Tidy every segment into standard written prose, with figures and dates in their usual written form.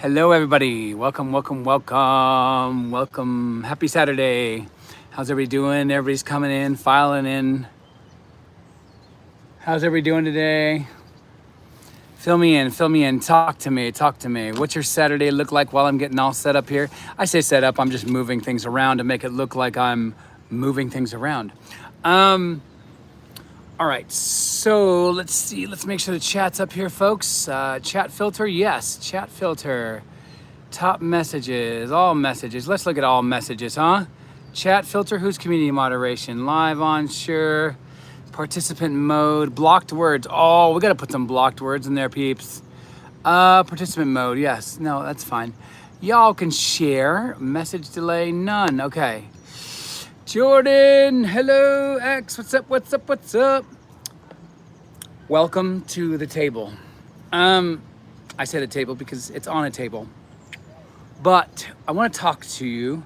Hello, everybody. Welcome, welcome, welcome, welcome. Happy Saturday. How's everybody doing? Everybody's coming in, filing in. How's everybody doing today? Fill me in, fill me in. Talk to me, talk to me. What's your Saturday look like while I'm getting all set up here? I say set up, I'm just moving things around to make it look like I'm moving things around. All right, so let's see. Let's make sure the chat's up here, folks. Chat filter, yes, chat filter. Top messages, all messages. Let's look at all messages, huh? Chat filter, who's community moderation? Live on, sure. Participant mode, blocked words. Oh, we gotta put some blocked words in there, peeps. Participant mode, yes. No, that's fine. Y'all can share. Message delay, none. Okay. Jordan, hello, X, what's up, what's up, what's up? Welcome to the table. I say the table because it's on a table. But I want to talk to you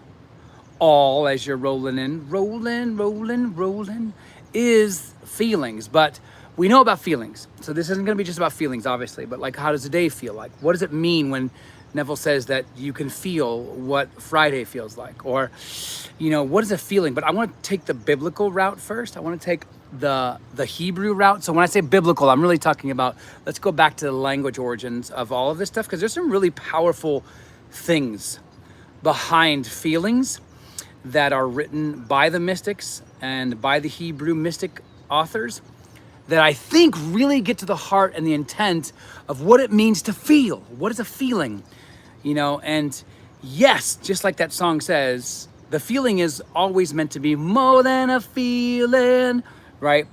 all as you're rolling in. Rolling, is feelings. But we know about feelings. So this isn't going to be just about feelings, obviously. But like, how does a day feel like? What does it mean when Neville says that you can feel what Friday feels like? Or, you know, what is a feeling? But I want to take the biblical route first. I want to take the Hebrew route. So when I say biblical, I'm really talking about, let's go back to the language origins of all of this stuff, because there's some really powerful things behind feelings that are written by the mystics and by the Hebrew mystic authors that I think really get to the heart and the intent of what it means to feel. What is a feeling? You know, and yes, just like that song says, the feeling is always meant to be more than a feeling, right?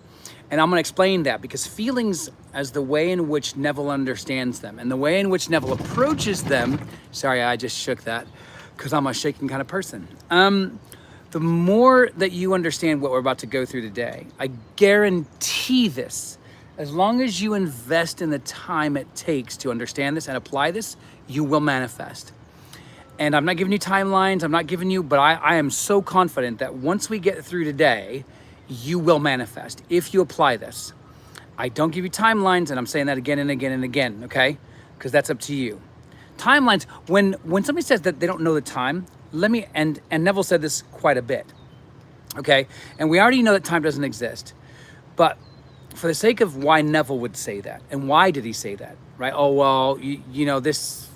And I'm gonna explain that, because feelings, as the way in which Neville understands them and the way in which Neville approaches them, sorry, I just shook that because I'm a shaking kind of person. The more that you understand what we're about to go through today, I guarantee this, as long as you invest in the time it takes to understand this and apply this, you will manifest. And I'm not giving you timelines, I'm not giving you, but I am so confident that once we get through today, you will manifest if you apply this. I don't give you timelines, and I'm saying that again and again and again, okay? Because that's up to you. Timelines, when somebody says that they don't know the time, and Neville said this quite a bit, okay? And we already know that time doesn't exist, but for the sake of why Neville would say that, and why did he say that, right? Oh, well, you know, this,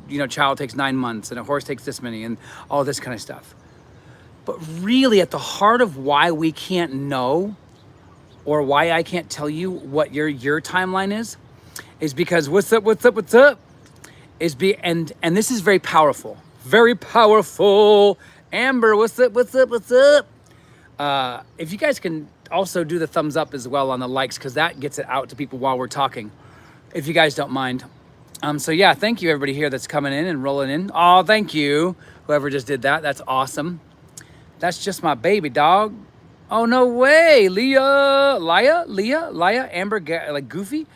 you know, child takes 9 months, and a horse takes this many, and all this kind of stuff. But really, at the heart of why we can't know, or why I can't tell you what your timeline is because what's up, and this is very powerful. Very powerful. Amber, what's up? If you guys can also do the thumbs up as well on the likes, because that gets it out to people while we're talking, if you guys don't mind. So yeah, thank you everybody here that's coming in and rolling in. Oh, thank you, whoever just did that. That's awesome. That's just my baby dog. Oh, no way. Leah, Amber, like Goofy.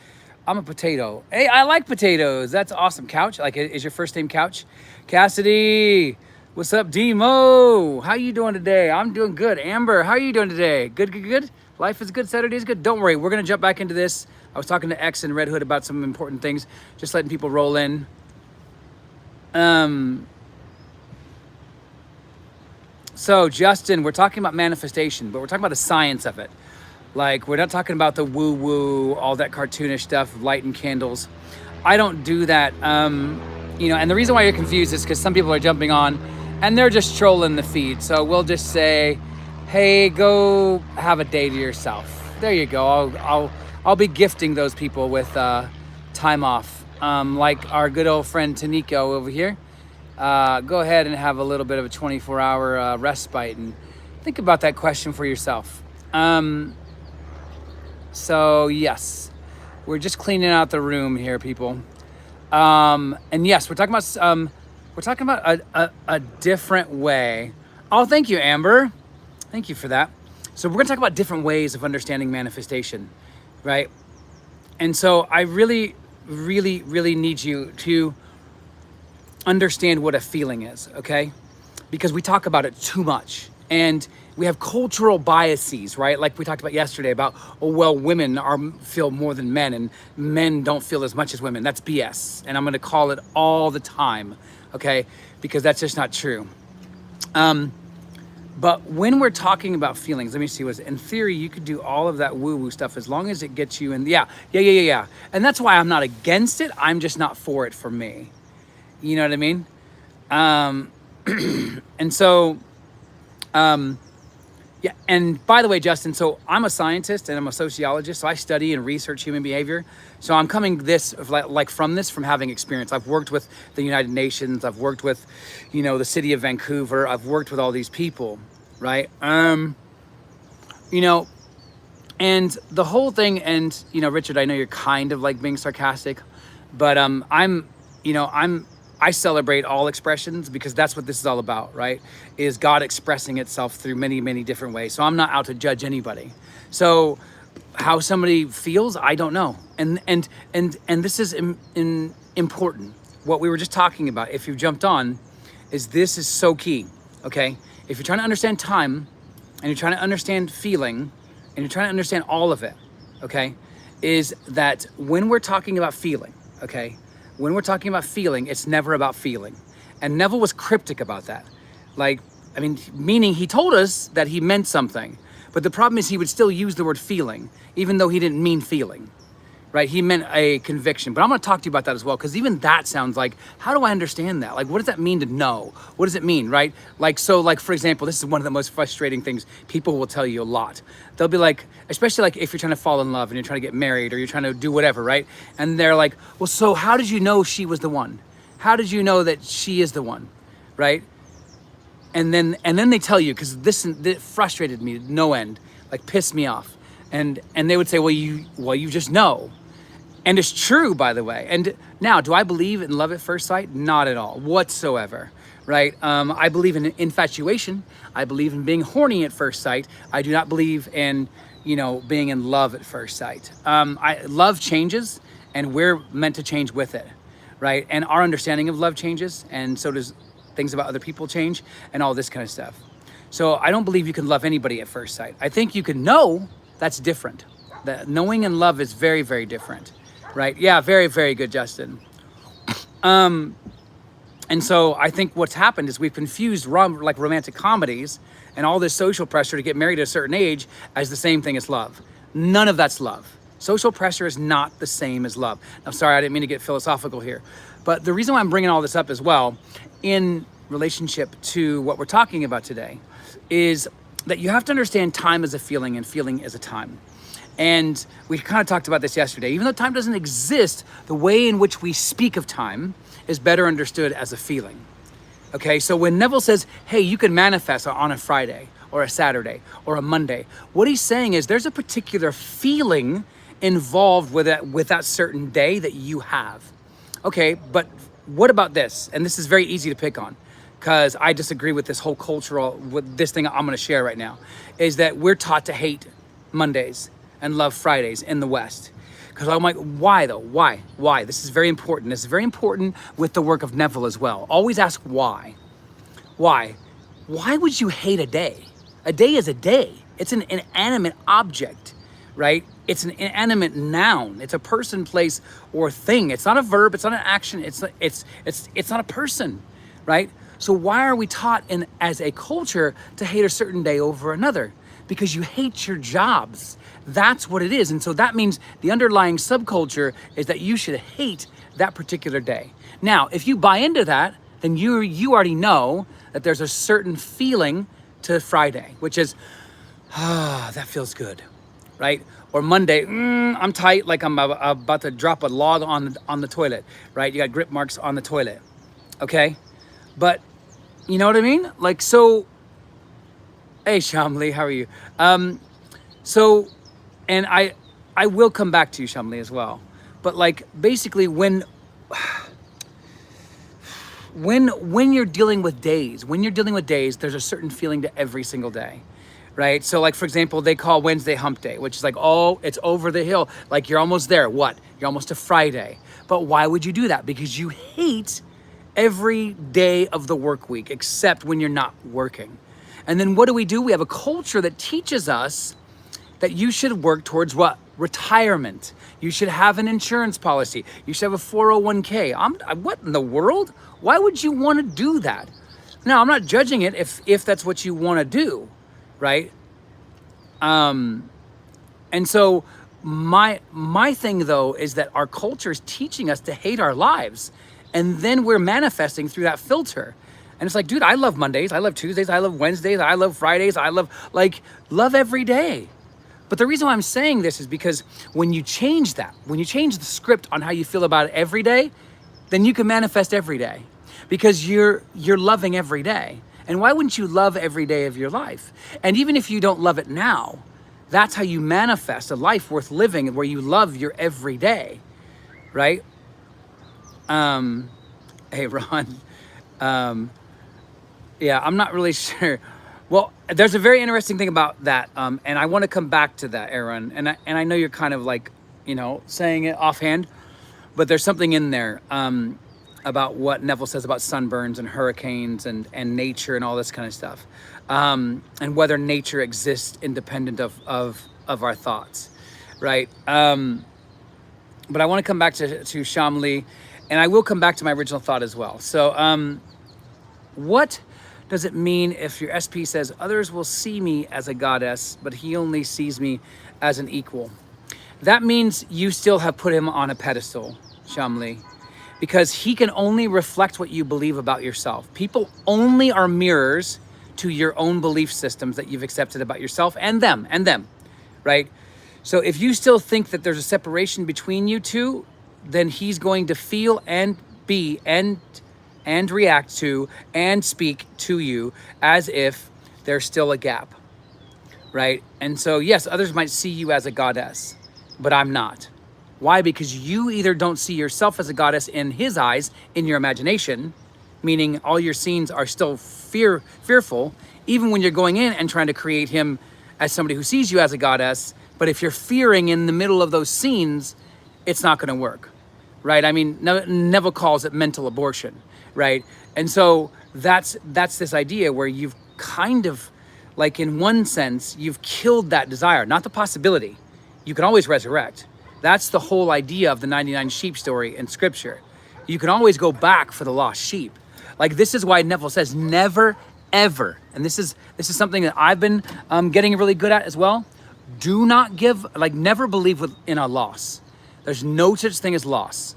I'm a potato. Hey, I like potatoes. That's awesome. Couch, like, is your first name Couch? Cassidy, what's up? Demo, how you doing today? I'm doing good. Amber, how are you doing today? Good. Life is good, Saturday is good. Don't worry, we're gonna jump back into this. I was talking to X and Red Hood about some important things, just letting people roll in. So Justin, we're talking about manifestation, but we're talking about the science of it. Like, we're not talking about the woo-woo, all that cartoonish stuff, light and candles. I don't do that. You know, and the reason why you're confused is because some people are jumping on and they're just trolling the feed. So we'll just say, hey, go have a day to yourself. There you go. I'll be gifting those people with time off. Like our good old friend Taniko over here. Go ahead and have a little bit of a 24-hour respite and think about that question for yourself. So yes, we're just cleaning out the room here, people. And yes, we're talking about a different way. Oh, thank you, Amber. Thank you for that. So we're gonna talk about different ways of understanding manifestation, right? And so I really need you to understand what a feeling is, okay? Because we talk about it too much. And we have cultural biases, right? Like we talked about yesterday about, oh, well, women feel more than men and men don't feel as much as women. That's BS. And I'm going to call it all the time, okay? Because that's just not true. But when we're talking about feelings, let me see, in theory, you could do all of that woo-woo stuff as long as it gets you in, yeah. And that's why I'm not against it. I'm just not for it for me. You know what I mean? And so, yeah, and by the way, Justin, so I'm a scientist and I'm a sociologist, so I study and research human behavior. So I'm coming from having experience. I've worked with the United Nations, I've worked with, the city of Vancouver, I've worked with all these people, right? And the whole thing, and, Richard, I know you're kind of like being sarcastic, but I celebrate all expressions because that's what this is all about, right? Is God expressing itself through many, many different ways. So I'm not out to judge anybody. So how somebody feels, I don't know. And this is important. What we were just talking about, if you've jumped on, this is so key, okay? If you're trying to understand time and you're trying to understand feeling and you're trying to understand all of it, okay, is that when we're talking about feeling, okay, when we're talking about feeling, it's never about feeling. And Neville was cryptic about that. Meaning he told us that he meant something, but the problem is he would still use the word feeling, even though he didn't mean feeling, right? He meant a conviction. But I'm gonna talk to you about that as well, because even that sounds like, how do I understand that? Like, what does that mean to know? What does it mean, right? For example, this is one of the most frustrating things people will tell you a lot. They'll be like, especially like if you're trying to fall in love and you're trying to get married or you're trying to do whatever, right? And they're like, well, so how did you know she was the one? How did you know that she is the one, right? And then they tell you, because this frustrated me no end, like pissed me off. And they would say, well, you just know. And it's true, by the way. And now, do I believe in love at first sight? Not at all, whatsoever, right? I believe in infatuation. I believe in being horny at first sight. I do not believe in, being in love at first sight. Love changes, and we're meant to change with it, right? And our understanding of love changes, and so does things about other people change, and all this kind of stuff. So I don't believe you can love anybody at first sight. I think you can know. That's different. That knowing and love is very, very different. Right? Yeah, very, very good, Justin. And so I think what's happened is we've confused romantic comedies and all this social pressure to get married at a certain age as the same thing as love. None of that's love. Social pressure is not the same as love. I'm sorry, I didn't mean to get philosophical here. But the reason why I'm bringing all this up as well, in relationship to what we're talking about today, is that you have to understand time as a feeling and feeling as a time. And we kind of talked about this yesterday. Even though time doesn't exist, the way in which we speak of time is better understood as a feeling. Okay, so when Neville says, hey, you can manifest on a Friday or a Saturday or a Monday, what he's saying is there's a particular feeling involved with that certain day that you have. Okay, but what about this? And this is very easy to pick on, because I disagree with this whole with this thing I'm gonna share right now, is that we're taught to hate Mondays and love Fridays in the West. Because I'm like, why though? Why? This is very important. This is very important with the work of Neville as well. Always ask why. Why? Why would you hate a day? A day is a day. It's an inanimate object, right? It's an inanimate noun. It's a person, place, or thing. It's not a verb. It's not an action. It's not a person, right? So why are we taught as a culture to hate a certain day over another? Because you hate your jobs. That's what it is. And so that means the underlying subculture is that you should hate that particular day. Now, if you buy into that, then you already know that there's a certain feeling to Friday, which is, that feels good, right? Or Monday, I'm tight, like I'm about to drop a log on the toilet, right? You got grip marks on the toilet, okay? But you know what I mean? Like, so, hey, Shamli, how are you? And I will come back to you, Shamli, as well. But like, basically, when you're dealing with days, there's a certain feeling to every single day, right? So like, for example, they call Wednesday hump day, which is like, oh, it's over the hill. Like, you're almost there. What? You're almost to Friday. But why would you do that? Because you hate every day of the work week, except when you're not working. And then what do? We have a culture that teaches us that you should work towards what? Retirement. You should have an insurance policy. You should have a 401k. What in the world? Why would you want to do that? Now, I'm not judging it if that's what you want to do, right? And so my thing though is that our culture is teaching us to hate our lives, and then we're manifesting through that filter. And it's like, dude, I love Mondays, I love Tuesdays, I love Wednesdays, I love Fridays, I love every day. But the reason why I'm saying this is because when you change that, when you change the script on how you feel about it every day, then you can manifest every day, because you're loving every day. And why wouldn't you love every day of your life? And even if you don't love it now, that's how you manifest a life worth living, where you love your every day, right? Hey, Ron. Yeah, I'm not really sure. Well, there's a very interesting thing about that, and I want to come back to that, Aaron. And I know you're kind of like, saying it offhand, but there's something in there about what Neville says about sunburns and hurricanes and nature and all this kind of stuff, and whether nature exists independent of our thoughts, right? But I want to come back to Shamli, and I will come back to my original thought as well. So, what does it mean if your SP says, others will see me as a goddess, but he only sees me as an equal? That means you still have put him on a pedestal, Shamli, because he can only reflect what you believe about yourself. People only are mirrors to your own belief systems that you've accepted about yourself and them, right? So if you still think that there's a separation between you two, then he's going to feel and be and react to and speak to you as if there's still a gap, right? And so yes, others might see you as a goddess, but I'm not. Why? Because you either don't see yourself as a goddess in his eyes, in your imagination, meaning all your scenes are still fearful, even when you're going in and trying to create him as somebody who sees you as a goddess. But if you're fearing in the middle of those scenes, it's not going to work, right? I mean, Neville calls it mental abortion, right? And so that's this idea where you've kind of, like, in one sense, you've killed that desire, not the possibility. You can always resurrect. That's the whole idea of the 99 sheep story in scripture. You can always go back for the lost sheep. Like, this is why Neville says never, ever. And this is something that I've been getting really good at as well. Do not never believe in a loss. There's no such thing as loss.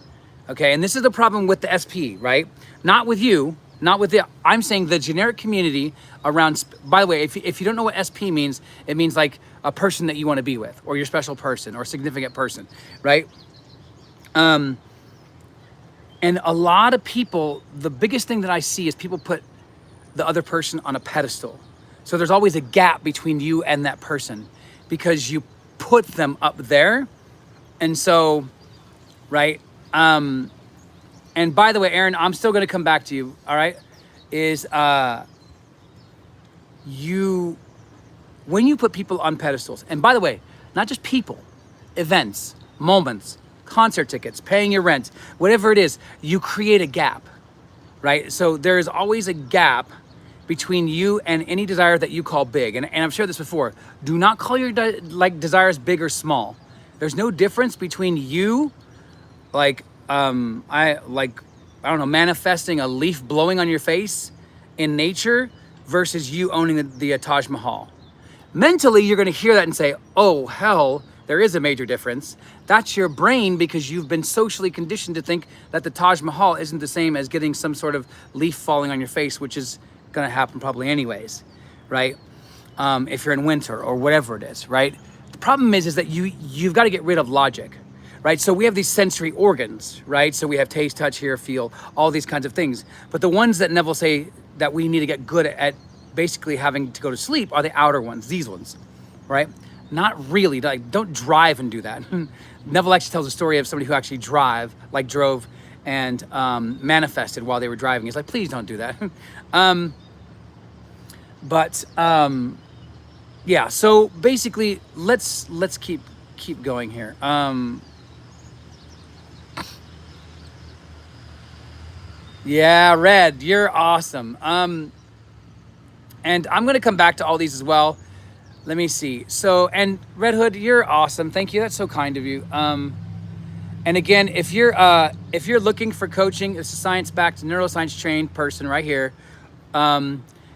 Okay, and this is the problem with the SP, right? Not with you, I'm saying the generic community around. By the way, if you don't know what SP means, it means like a person that you want to be with, or your special person, or significant person, right? And a lot of people, the biggest thing that I see is people put the other person on a pedestal. So there's always a gap between you and that person because you put them up there. And so, right? And by the way, Aaron, I'm still going to come back to you, all right? When you put people on pedestals, and by the way, not just people, events, moments, concert tickets, paying your rent, whatever it is, you create a gap, right? So there is always a gap between you and any desire that you call big. And I've shared this before. Do not call your desires big or small. There's no difference between you, I don't know, manifesting a leaf blowing on your face in nature versus you owning the Taj Mahal. Mentally, you're going to hear that and say, oh, hell, there is a major difference. That's your brain because you've been socially conditioned to think that the Taj Mahal isn't the same as getting some sort of leaf falling on your face, which is going to happen probably anyways, right? If you're in winter or whatever it is, right? The problem is that you've got to get rid of logic, right? So we have these sensory organs, right? So we have taste, touch, hear, feel, all these kinds of things. But the ones that Neville say that we need to get good at basically having to go to sleep are the outer ones, these ones, right? Not really, don't drive and do that. Neville actually tells a story of somebody who actually drove and manifested while they were driving. He's like, please don't do that. Yeah, so basically, let's keep going here. Yeah, Red, you're awesome. And I'm going to come back to all these as well. Let me see. So, and Red Hood, you're awesome. Thank you. That's so kind of you. And again, if you're looking for coaching, it's a science-backed, neuroscience trained person right here.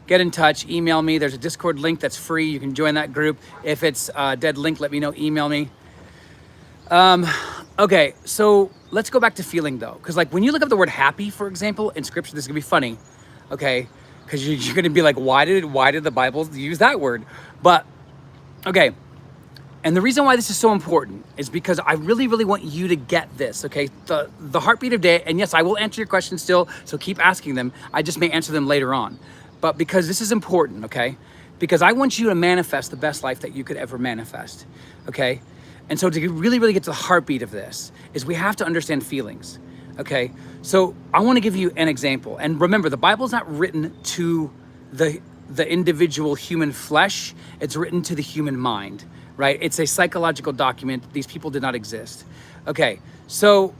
Get in touch, email me. There's a Discord link that's free. You can join that group. If it's a dead link, let me know, email me. Okay, so let's go back to feeling though. Because like when you look up the word happy, for example, in scripture, this is gonna be funny, okay? Because you're gonna be like, why did the Bible use that word? But, okay, and the reason why this is so important is because I really, really want you to get this, okay? The heartbeat of day, and yes, I will answer your questions still, so keep asking them. I just may answer them later on. But because this is important, okay? Because I want you to manifest the best life that you could ever manifest, okay? And so to really, really get to the heartbeat of this is we have to understand feelings, okay? So I want to give you an example. And remember, the Bible's not written to the individual human flesh. It's written to the human mind, right? It's a psychological document. These people did not exist. Okay, so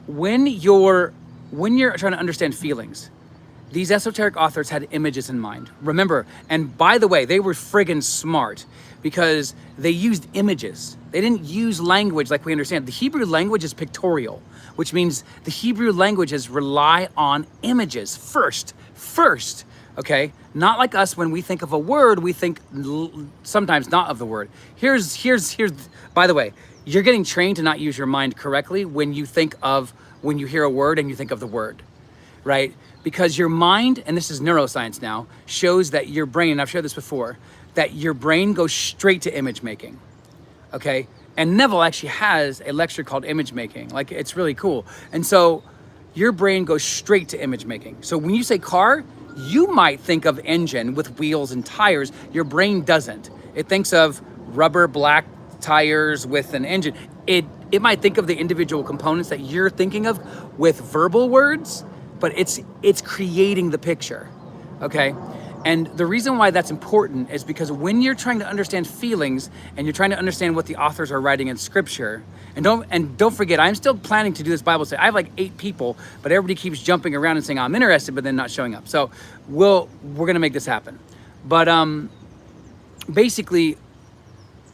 when you're trying to understand feelings, these esoteric authors had images in mind. Remember, and by the way, they were friggin' smart because they used images. They didn't use language like we understand. The Hebrew language is pictorial, which means the Hebrew languages rely on images first, okay? Not like us, when we think of a word, we think sometimes not of the word. Here's, by the way, you're getting trained to not use your mind correctly when you hear a word and you think of the word, right? Because your mind, and this is neuroscience now, shows that your brain, and I've shared this before, that your brain goes straight to image making, okay? And Neville actually has a lecture called image making. Like, it's really cool. And so your brain goes straight to image making. So when you say car, you might think of engine with wheels and tires. Your brain doesn't. It thinks of rubber black tires with an engine. It might think of the individual components that you're thinking of with verbal words, but it's creating the picture, okay? And the reason why that's important is because when you're trying to understand feelings and you're trying to understand what the authors are writing in scripture, and don't forget, I'm still planning to do this Bible study. I have like 8 people, but everybody keeps jumping around and saying I'm interested, but then not showing up. So we're gonna make this happen. But basically,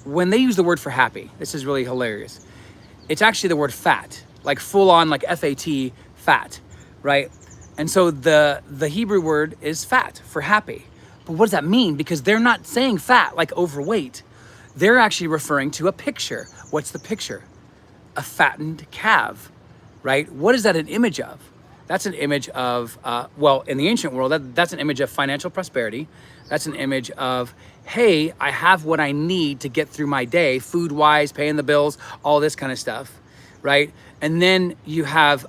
when they use the word for happy, this is really hilarious. It's actually the word fat, like full on, like F-A-T, fat, right? And so the Hebrew word is fat for happy. But what does that mean? Because they're not saying fat like overweight. They're actually referring to a picture. What's the picture? A fattened calf, right? What is that an image of? That's an image of, well, in the ancient world, that's an image of financial prosperity. That's an image of, hey, I have what I need to get through my day, food-wise, paying the bills, all this kind of stuff, right? And then you have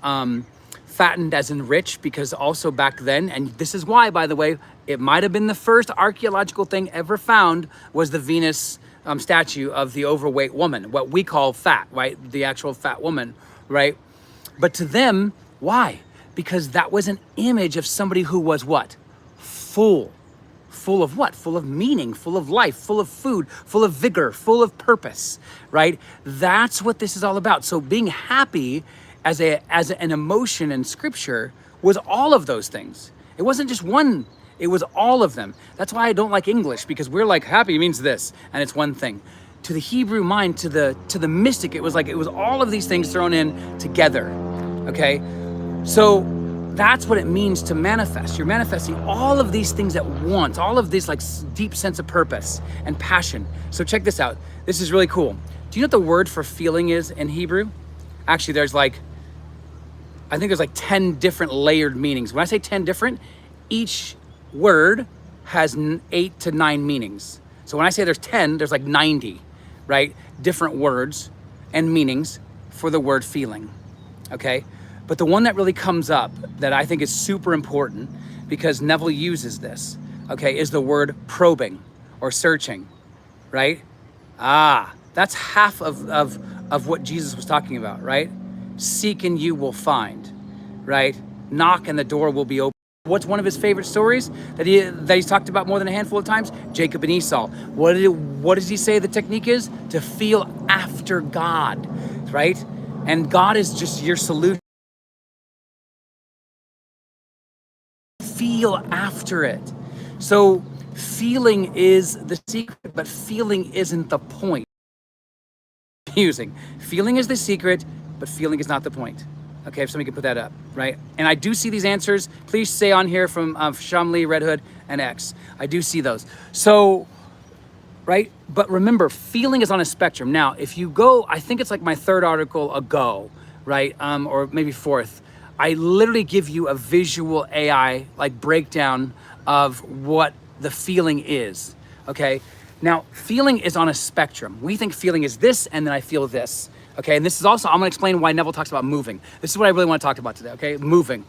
fattened as in rich, because also back then, and this is why, by the way, it might have been the first archaeological thing ever found, was the Venus statue of the overweight woman, what we call fat, right? The actual fat woman, right? But to them, why? Because that was an image of somebody who was what? Full of what? Full of meaning, full of life, full of food, full of vigor, full of purpose, right? That's what this is all about. So being happy as an emotion in scripture was all of those things. It wasn't just one, it was all of them. That's why I don't like English, because we're like, happy means this, and it's one thing. To the Hebrew mind, to the mystic, it was like, it was all of these things thrown in together, okay? So that's what it means to manifest. You're manifesting all of these things at once, all of this like deep sense of purpose and passion. So check this out. This is really cool. Do you know what the word for feeling is in Hebrew? Actually, there's like, I think there's like 10 different layered meanings. When I say 10 different, each word has 8 to 9 meanings. So when I say there's 10, there's like 90, right? Different words and meanings for the word feeling, okay? But the one that really comes up that I think is super important, because Neville uses this, okay, is the word probing or searching, right? That's half of what Jesus was talking about, right? Seek and you will find, right? Knock and the door will be open. What's one of his favorite stories that he's talked about more than a handful of times? Jacob and Esau. What does he say the technique is? To feel after God, right? And God is just your solution. Feel after it. So feeling is the secret, but feeling isn't the point. Confusing. Feeling is the secret, but feeling is not the point. Okay, if somebody can put that up, right? And I do see these answers. Please stay on here from Shamli, Red Hood, and X. I do see those. So, right? But remember, feeling is on a spectrum. Now, if you go, I think it's like my third article ago, right? Or maybe fourth. I literally give you a visual AI like breakdown of what the feeling is, okay? Now, feeling is on a spectrum. We think feeling is this, and then I feel this, okay? And this is also, I'm gonna explain why Neville talks about moving. This is what I really wanna talk about today, okay? Moving.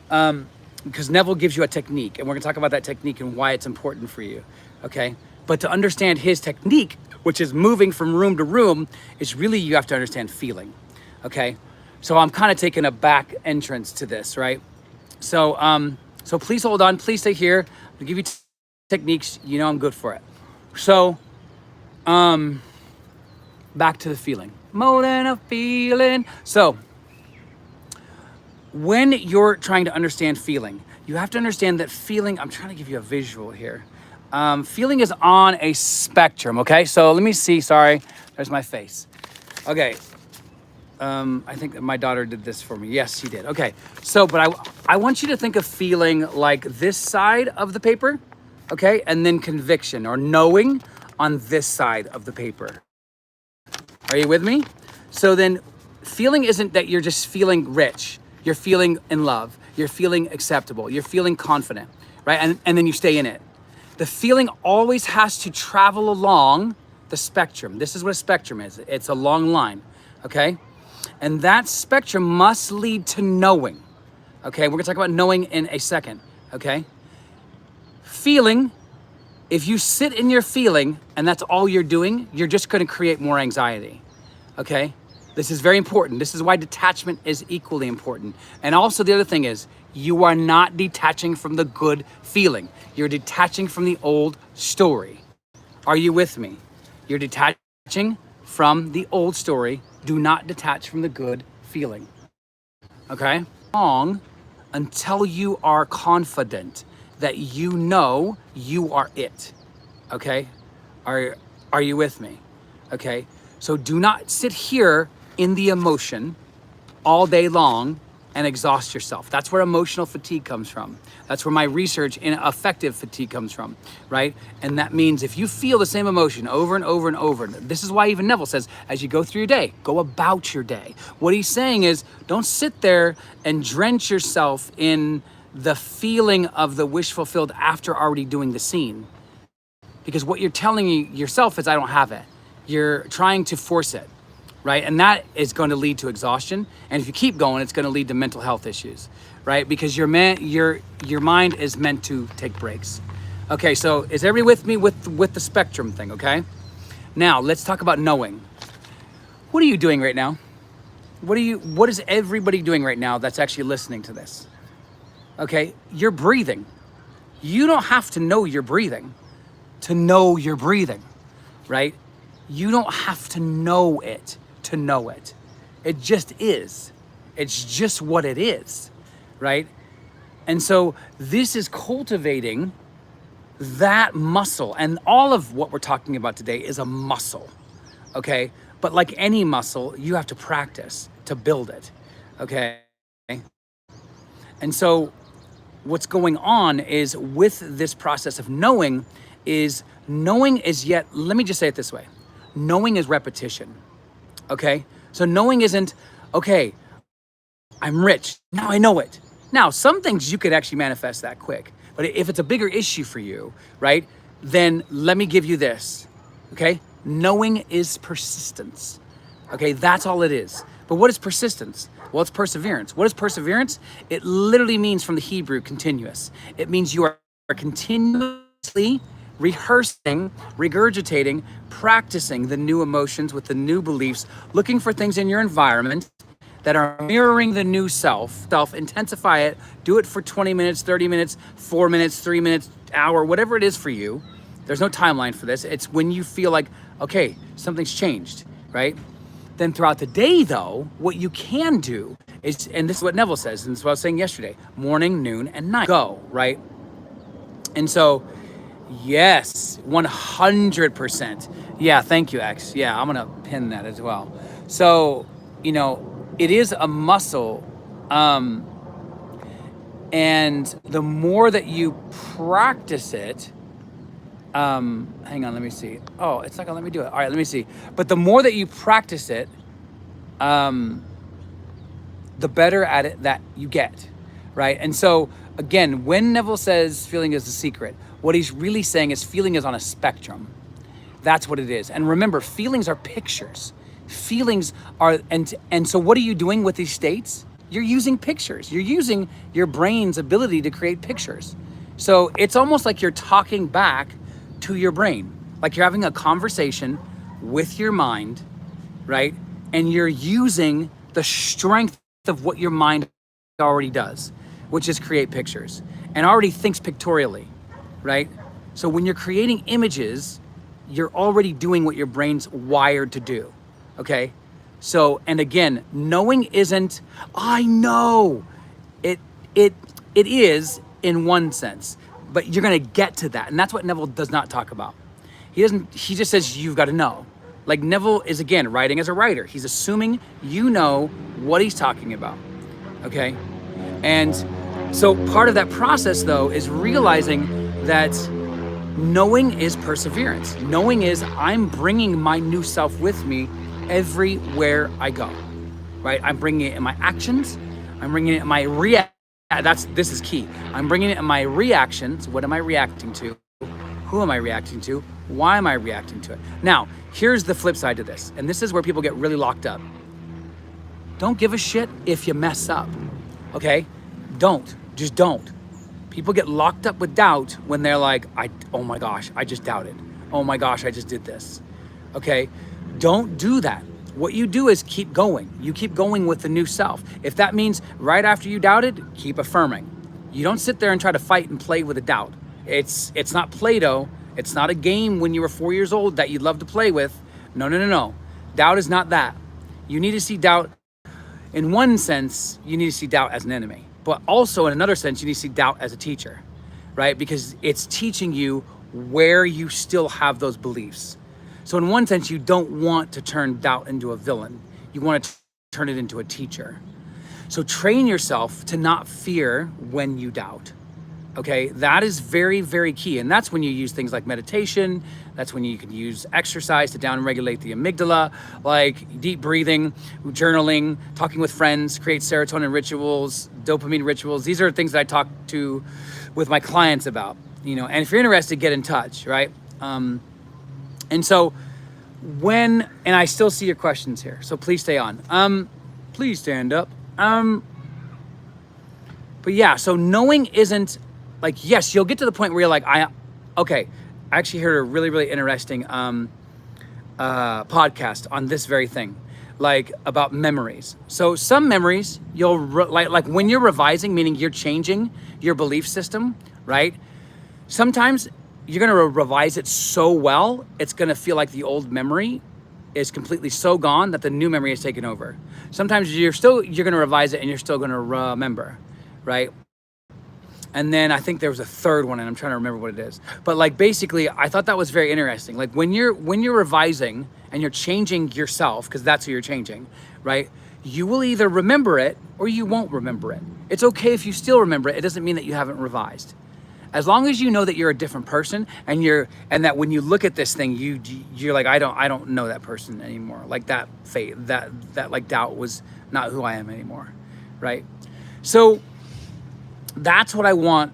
Because Neville gives you a technique, and we're gonna talk about that technique and why it's important for you, okay? But to understand his technique, which is moving from room to room, is really, you have to understand feeling, okay? So I'm kind of taking a back entrance to this, right? So, so please hold on, please stay here. I'll give you techniques, you know I'm good for it. So, back to the feeling. More than a feeling. So, when you're trying to understand feeling, you have to understand that feeling, I'm trying to give you a visual here. Feeling is on a spectrum, okay? So let me see, sorry, there's my face. Okay, I think that my daughter did this for me. Yes, she did. Okay, so, but I want you to think of feeling like this side of the paper, okay? And then conviction or knowing on this side of the paper. Are you with me? So then feeling isn't that you're just feeling rich. You're feeling in love. You're feeling acceptable. You're feeling confident, right? And then you stay in it. The feeling always has to travel along the spectrum. This is what a spectrum is. It's a long line, okay? And that spectrum must lead to knowing, okay? We're gonna talk about knowing in a second, okay? Feeling, if you sit in your feeling and that's all you're doing, you're just gonna create more anxiety, okay? This is very important. This is why detachment is equally important. And also the other thing is, you are not detaching from the good feeling. You're detaching from the old story. Are you with me? You're detaching from the old story. Do not detach from the good feeling, okay? Long until you are confident that you know you are it, okay? Are you with me? Okay, so do not sit here in the emotion all day long and exhaust yourself. That's where emotional fatigue comes from. That's where my research in affective fatigue comes from, right? And that means if you feel the same emotion over and over and over, this is why even Neville says, as you go through your day, go about your day. What he's saying is, don't sit there and drench yourself in the feeling of the wish fulfilled after already doing the scene. Because what you're telling yourself is, I don't have it. You're trying to force it, right? And that is going to lead to exhaustion. And if you keep going, it's going to lead to mental health issues, right? Because your mind is meant to take breaks. Okay, so is everybody with me with the spectrum thing, okay? Now, let's talk about knowing. What are you doing right now? What is everybody doing right now that's actually listening to this? Okay, you're breathing. You don't have to know you're breathing to know you're breathing, right? You don't have to know it to know it. It just is. It's just what it is, right? And so this is cultivating that muscle. And all of what we're talking about today is a muscle, okay? But like any muscle, you have to practice to build it, okay? And so what's going on is with this process of knowing is yet, let me just say it this way. Knowing is repetition, okay? So knowing isn't, okay, I'm rich, now I know it. Now, some things you could actually manifest that quick, but if it's a bigger issue for you, right, then let me give you this, okay? Knowing is persistence, okay? That's all it is. But what is persistence? Well, it's perseverance. What is perseverance? It literally means from the Hebrew, continuous. It means you are continuously rehearsing, regurgitating, practicing the new emotions with the new beliefs, looking for things in your environment that are mirroring the new self, intensify it, do it for 20 minutes, 30 minutes, 4 minutes, 3 minutes, hour, whatever it is for you. There's no timeline for this. It's when you feel like, okay, something's changed, right? Then throughout the day though, what you can do is, and this is what Neville says, and this is what I was saying yesterday, morning, noon, and night. Go, right? And so, yes, 100%. Yeah, thank you, X. Yeah, I'm gonna pin that as well. So, it is a muscle, um, and the more that you practice it, hang on, let me see. Oh, it's not gonna let me do it. All right, let me see. But the more that you practice it, um, the better at it that you get, right? And so, again, when Neville says feeling is the secret, what he's really saying is feeling is on a spectrum. That's what it is. And remember, feelings are pictures. Feelings are, and so what are you doing with these states? You're using pictures. You're using your brain's ability to create pictures. So it's almost like you're talking back to your brain, like you're having a conversation with your mind, right? And you're using the strength of what your mind already does, which is create pictures and already thinks pictorially, right? So when you're creating images, you're already doing what your brain's wired to do, okay? So, and again, knowing isn't, I know. It is in one sense, but you're gonna get to that. And that's what Neville does not talk about. He just says, you've got to know. Like Neville is, again, writing as a writer. He's assuming you know what he's talking about, okay? And so part of that process, though, is realizing that knowing is perseverance. Knowing is I'm bringing my new self with me everywhere I go, right? I'm bringing it in my actions. I'm bringing it in my this is key. I'm bringing it in my reactions. What am I reacting to? Who am I reacting to? Why am I reacting to it? Now, here's the flip side to this. And this is where people get really locked up. Don't give a shit if you mess up, okay? Just don't. People get locked up with doubt when they're like, oh my gosh, I just doubted. Oh my gosh, I just did this, okay? Don't do that. What you do is keep going. You keep going with the new self. If that means right after you doubted, keep affirming. You don't sit there and try to fight and play with a doubt. It's not Play-Doh. It's not a game when you were 4 years old that you'd love to play with. No. Doubt is not that. You need to see doubt, in one sense, you need to see doubt as an enemy. But also in another sense, you need to see doubt as a teacher, right? Because it's teaching you where you still have those beliefs. So in one sense, you don't want to turn doubt into a villain. You want to turn it into a teacher. So train yourself to not fear when you doubt. Okay, that is very, very key. And that's when you use things like meditation. That's when you can use exercise to downregulate the amygdala, like deep breathing, journaling, talking with friends, create serotonin rituals, dopamine rituals. These are things that I talk to with my clients about, and if you're interested, get in touch, right? And so and I still see your questions here, so please stay on. Please stand up. But yeah, so knowing isn't, like, yes, you'll get to the point where you're like, I actually heard a really, really interesting podcast on this very thing, like about memories. So some memories like when you're revising, meaning you're changing your belief system, right? Sometimes you're gonna revise it so well, it's gonna feel like the old memory is completely so gone that the new memory is taken over. Sometimes you're gonna revise it and you're still gonna remember, right? And then I think there was a third one, and I'm trying to remember what it is. But like basically, I thought that was very interesting. Like when you're revising and you're changing yourself, because that's who you're changing, right? You will either remember it or you won't remember it. It's okay if you still remember it. It doesn't mean that you haven't revised. As long as you know that you're a different person and that when you look at this thing, you're like, I don't know that person anymore. Like that faith, that like doubt was not who I am anymore, right? So that's what I want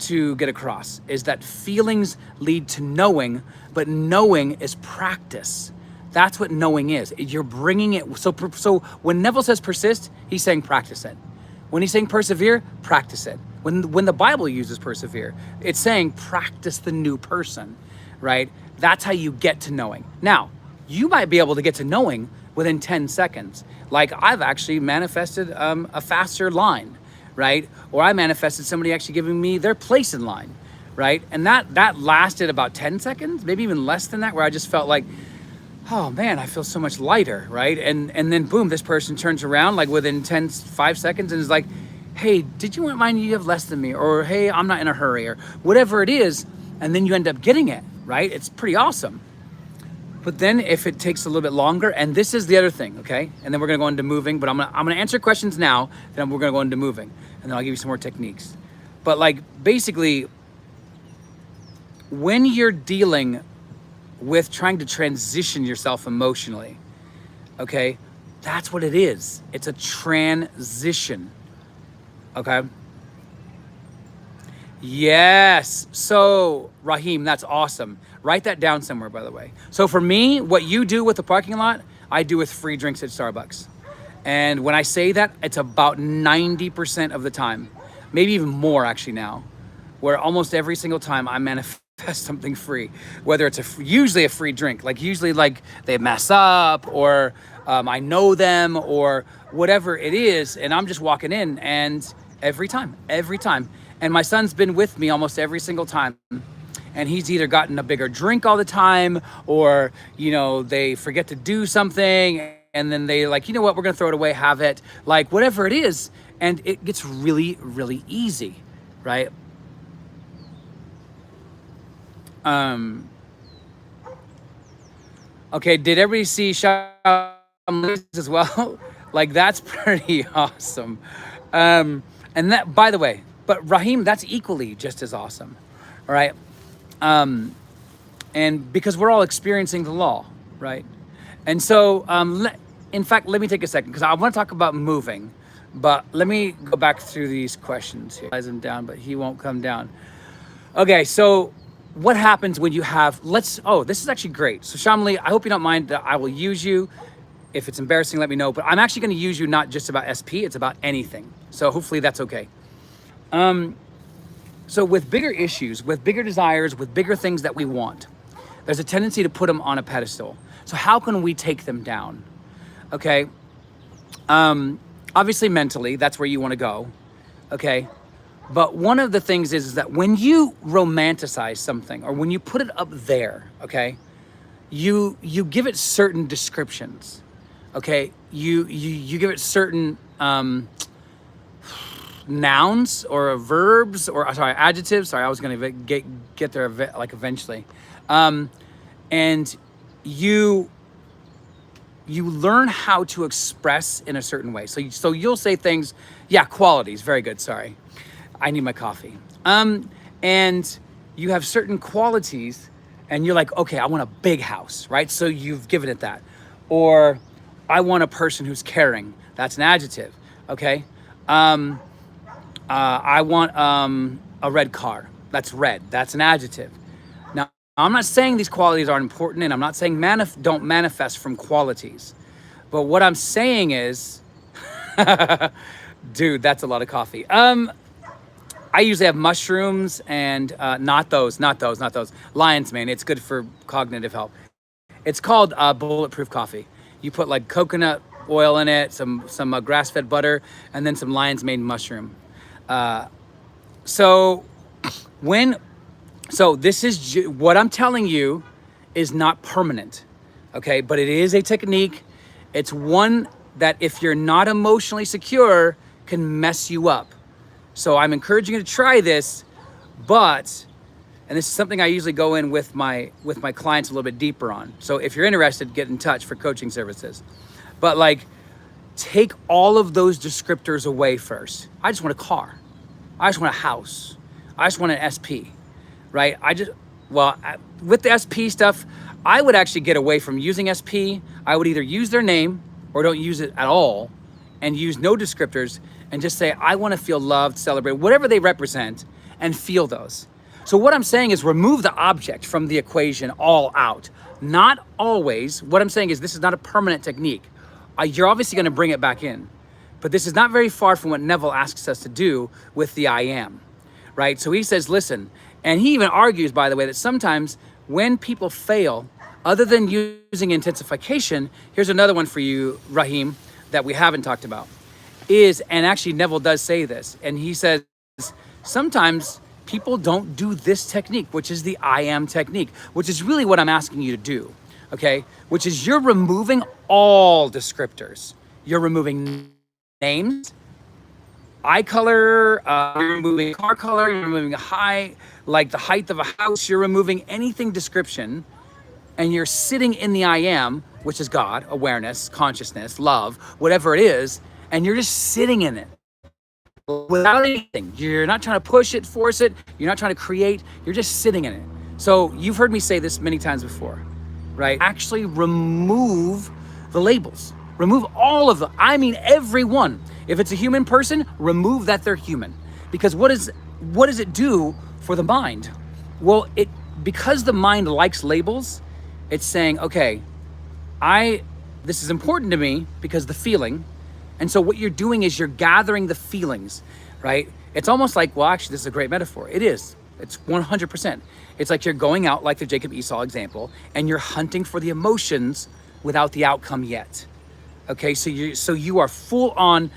to get across, is that feelings lead to knowing, but knowing is practice. That's what knowing is. You're bringing it. So when Neville says persist, he's saying practice it. When he's saying persevere, practice it. When the Bible uses persevere, it's saying practice the new person, right? That's how you get to knowing. Now, you might be able to get to knowing within 10 seconds. Like I've actually manifested a faster line, right? Or I manifested somebody actually giving me their place in line, right? And that lasted about 10 seconds, maybe even less than that, where I just felt like, oh man, I feel so much lighter, right? And then boom, this person turns around like within 5 seconds and is like, hey, did you mind you have less than me? Or hey, I'm not in a hurry, or whatever it is. And then you end up getting it, right? It's pretty awesome. But then if it takes a little bit longer, and this is the other thing, okay? And then we're gonna go into moving, but I'm gonna answer questions now, then we're gonna go into moving, and then I'll give you some more techniques. But like basically, when you're dealing with trying to transition yourself emotionally, okay, that's what it is. It's a transition, okay? Yes. So, Raheem, that's awesome. Write that down somewhere, by the way. So for me, what you do with the parking lot, I do with free drinks at Starbucks. And when I say that, it's about 90% of the time, maybe even more actually now, where almost every single time I manifest something free, whether it's usually a free drink, like usually like they mess up or I know them or whatever it is, and I'm just walking in, and every time. And my son's been with me almost every single time. And he's either gotten a bigger drink all the time, or, you know, they forget to do something and then they like, you know what, we're gonna throw it away, have it, like whatever it is. And it gets really, really easy, right? Okay, did everybody see Sham as well? Like that's pretty awesome. And that, by the way, but Raheem, that's equally just as awesome, all right? And because we're all experiencing the law, right? And so, in fact, let me take a second because I want to talk about moving, but let me go back through these questions here. Eyes him down, but he won't come down. Okay, so what happens when you have, oh, this is actually great. So Shamli, I hope you don't mind that I will use you. If it's embarrassing, let me know, but I'm actually going to use you not just about SP, it's about anything. So hopefully that's okay. So with bigger issues, with bigger desires, with bigger things that we want, there's a tendency to put them on a pedestal. So how can we take them down? Okay. Obviously mentally, that's where you want to go. Okay. But one of the things is that when you romanticize something or when you put it up there, okay, you give it certain descriptions. Okay. You give it certain, nouns or verbs or sorry, adjectives. Sorry, I was going to get there like eventually. And you learn how to express in a certain way. So you'll say things, yeah, qualities, very good. Sorry. I need my coffee. And you have certain qualities and you're like, okay, I want a big house, right? So you've given it that. Or I want a person who's caring. That's an adjective. Okay. I want a red car. That's red. That's an adjective. Now, I'm not saying these qualities aren't important, and I'm not saying don't manifest from qualities. But what I'm saying is, dude, that's a lot of coffee. I usually have mushrooms and not those. Lion's mane. It's good for cognitive health. It's called bulletproof coffee. You put like coconut oil in it, some grass-fed butter, and then some lion's mane mushroom. So this is what I'm telling you is not permanent, okay? But it is a technique. It's one that if you're not emotionally secure can mess you up. So I'm encouraging you to try this, and this is something I usually go in with my clients a little bit deeper on. So if you're interested, get in touch for coaching services. But like, take all of those descriptors away first. I just want a car. I just want a house. I just want an SP, right? With the SP stuff, I would actually get away from using SP. I would either use their name or don't use it at all and use no descriptors and just say, I want to feel loved, celebrated, whatever they represent, and feel those. So what I'm saying is remove the object from the equation all out. Not always. What I'm saying is this is not a permanent technique. You're obviously going to bring it back in. But this is not very far from what Neville asks us to do with the I am, right? So he says, listen, and he even argues, by the way, that sometimes when people fail, other than using intensification, here's another one for you, Raheem, that we haven't talked about, and actually Neville does say this, and he says, sometimes people don't do this technique, which is the I am technique, which is really what I'm asking you to do, okay? Which is you're removing all descriptors. You're removing names, eye color, you're removing car color, you're removing like the height of a house, you're removing anything description, and you're sitting in the I am, which is God, awareness, consciousness, love, whatever it is, and you're just sitting in it without anything. You're not trying to push it, force it, you're not trying to create, you're just sitting in it. So you've heard me say this many times before, right? Actually remove the labels. Remove all of them. I mean, every one. If it's a human person, remove that they're human. Because what does it do for the mind? Well, because the mind likes labels, it's saying, okay, this is important to me because the feeling. And so what you're doing is you're gathering the feelings, right? It's almost like, well, actually, this is a great metaphor. It is. It's 100%. It's like you're going out, like the Jacob Esau example, and you're hunting for the emotions without the outcome yet. Okay, so you are full on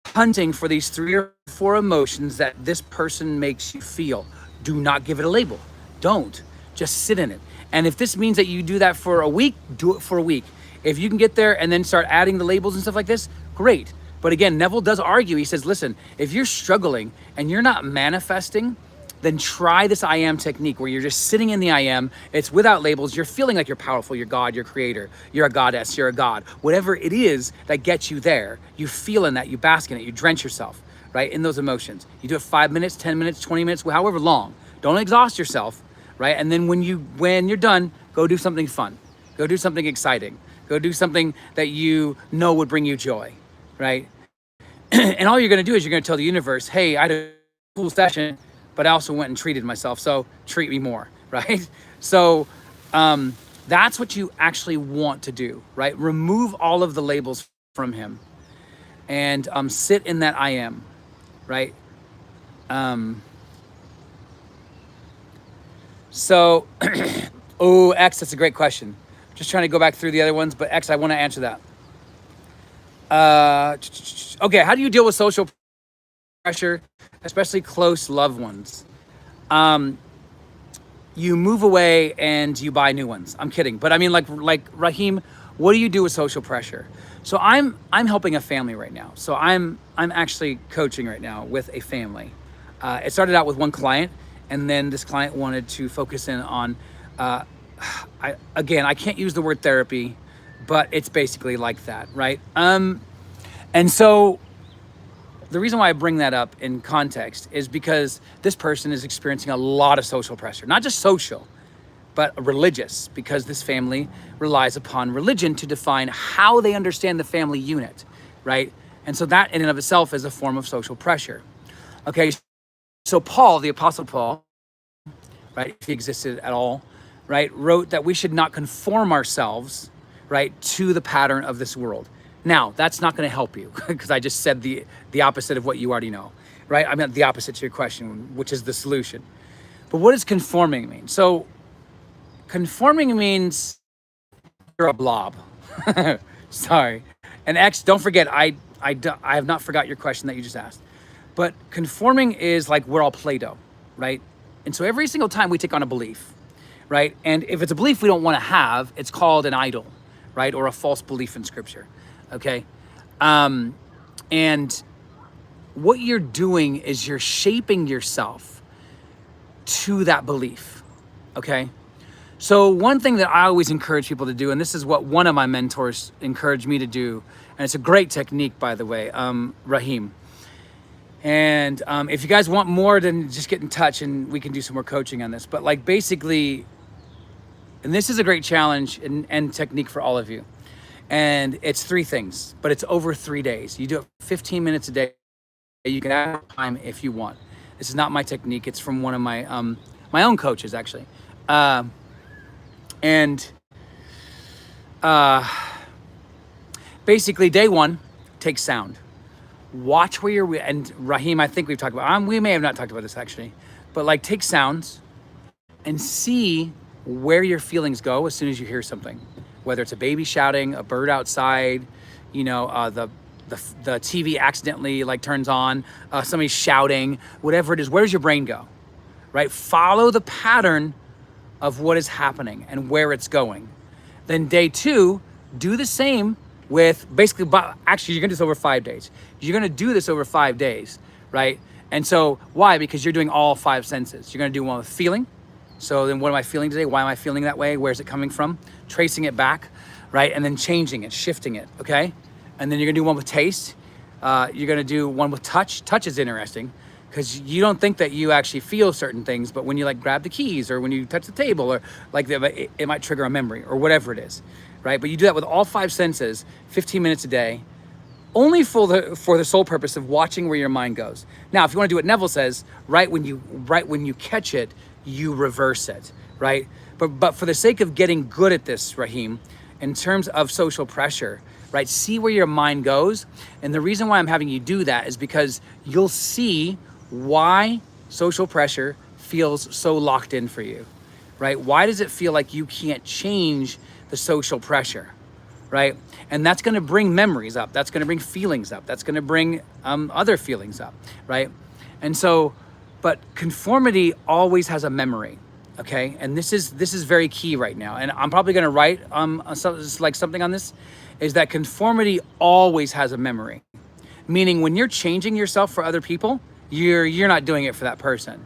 hunting for these 3 or 4 emotions that this person makes you feel. Do not give it a label. Don't. Just sit in it. And if this means that you do that for a week, do it for a week. If you can get there and then start adding the labels and stuff like this, great. But again, Neville does argue. He says, listen, if you're struggling and you're not manifesting, then try this I am technique where you're just sitting in the I am. It's without labels. You're feeling like you're powerful. You're God, you're creator. You're a goddess, you're a god. Whatever it is that gets you there, you feel in that, you bask in it, you drench yourself, right? In those emotions. You do it 5 minutes, 10 minutes, 20 minutes, however long. Don't exhaust yourself, right? And then when you're done, go do something fun. Go do something exciting. Go do something that you know would bring you joy, right? And all you're gonna do is you're gonna tell the universe, hey, I had a cool session, but I also went and treated myself, so treat me more, right? So that's what you actually want to do, right? Remove all of the labels from him and sit in that I am, right? So, oh, X, that's a great question. Just trying to go back through the other ones, but X, I want to answer that. Okay, how do you deal with social pressure, especially close loved ones? You move away and you buy new ones. I'm kidding, but I mean, like Raheem, what do you do with social pressure? So I'm helping a family right now. So I'm actually coaching right now with a family. It started out with one client, and then this client wanted to focus in on. I can't use the word therapy, but it's basically like that, right? And so the reason why I bring that up in context is because this person is experiencing a lot of social pressure, not just social, but religious, because this family relies upon religion to define how they understand the family unit, right? And so that in and of itself is a form of social pressure. Okay, so Paul, the Apostle Paul, right, if he existed at all, right, wrote that we should not conform ourselves, right, to the pattern of this world. Now, that's not going to help you because I just said the opposite of what you already know, right? I meant the opposite to your question, which is the solution. But what does conforming mean? So conforming means you're a blob. Sorry. And X, don't forget, I have not forgot your question that you just asked. But conforming is like we're all Play-Doh, right? And so every single time we take on a belief, right? And if it's a belief we don't want to have, it's called an idol, right? Or a false belief in scripture, okay? And what you're doing is you're shaping yourself to that belief, okay? So one thing that I always encourage people to do, and this is what one of my mentors encouraged me to do, and it's a great technique, by the way, Raheem. And if you guys want more, then just get in touch and we can do some more coaching on this. But like basically, and this is a great challenge and technique for all of you. And it's 3 things, but it's over 3 days. You do it 15 minutes a day. You can add time if you want. This is not my technique. It's from one of my my own coaches, actually. Basically, day 1, take sound. Watch where you're, and Raheem, I think we've talked about, we may have not talked about this actually, but like take sounds and see where your feelings go as soon as you hear something, whether it's a baby shouting, a bird outside, you know, the TV accidentally like turns on, somebody shouting, whatever it is, where does your brain go, right? Follow the pattern of what is happening and where it's going. Then day 2, do the same, with basically, but actually you're gonna do this over 5 days. You're gonna do this over 5 days, right? And so why? Because you're doing all 5 senses. You're gonna do one with feeling. So then what am I feeling today? Why am I feeling that way? Where's it coming from? Tracing it back, right? And then changing it, shifting it, okay? And then you're gonna do one with taste. You're gonna do one with touch. Touch is interesting because you don't think that you actually feel certain things, but when you like grab the keys or when you touch the table or like it might trigger a memory or whatever it is, right? But you do that with all 5 senses, 15 minutes a day, only for the sole purpose of watching where your mind goes. Now, if you want to do what Neville says, right when you catch it, you reverse it, right? But for the sake of getting good at this, Raheem, in terms of social pressure, right? See where your mind goes. And the reason why I'm having you do that is because you'll see why social pressure feels so locked in for you, right? Why does it feel like you can't change the social pressure, right? And that's going to bring memories up. That's going to bring feelings up. That's going to bring other feelings up, right? And so, but conformity always has a memory, okay? And this is very key right now. And I'm probably going to write something on this, is that conformity always has a memory. Meaning when you're changing yourself for other people, you're not doing it for that person.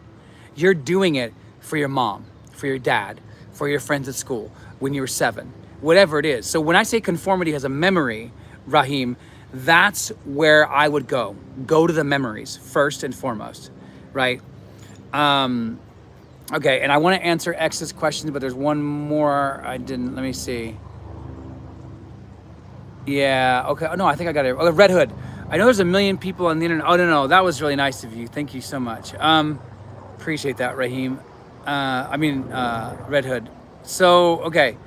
You're doing it for your mom, for your dad, for your friends at school, when you were 7, whatever it is. So when I say conformity has a memory, Raheem, that's where I would go. Go to the memories first and foremost, right? Okay, and I want to answer X's questions, but there's one more I didn't. Let me see. Yeah, okay. Oh, no, I think I got it. Oh, Red Hood. I know there's a million people on the internet. Oh, no, that was really nice of you. Thank you so much. Appreciate that, Raheem. Red Hood. So, okay.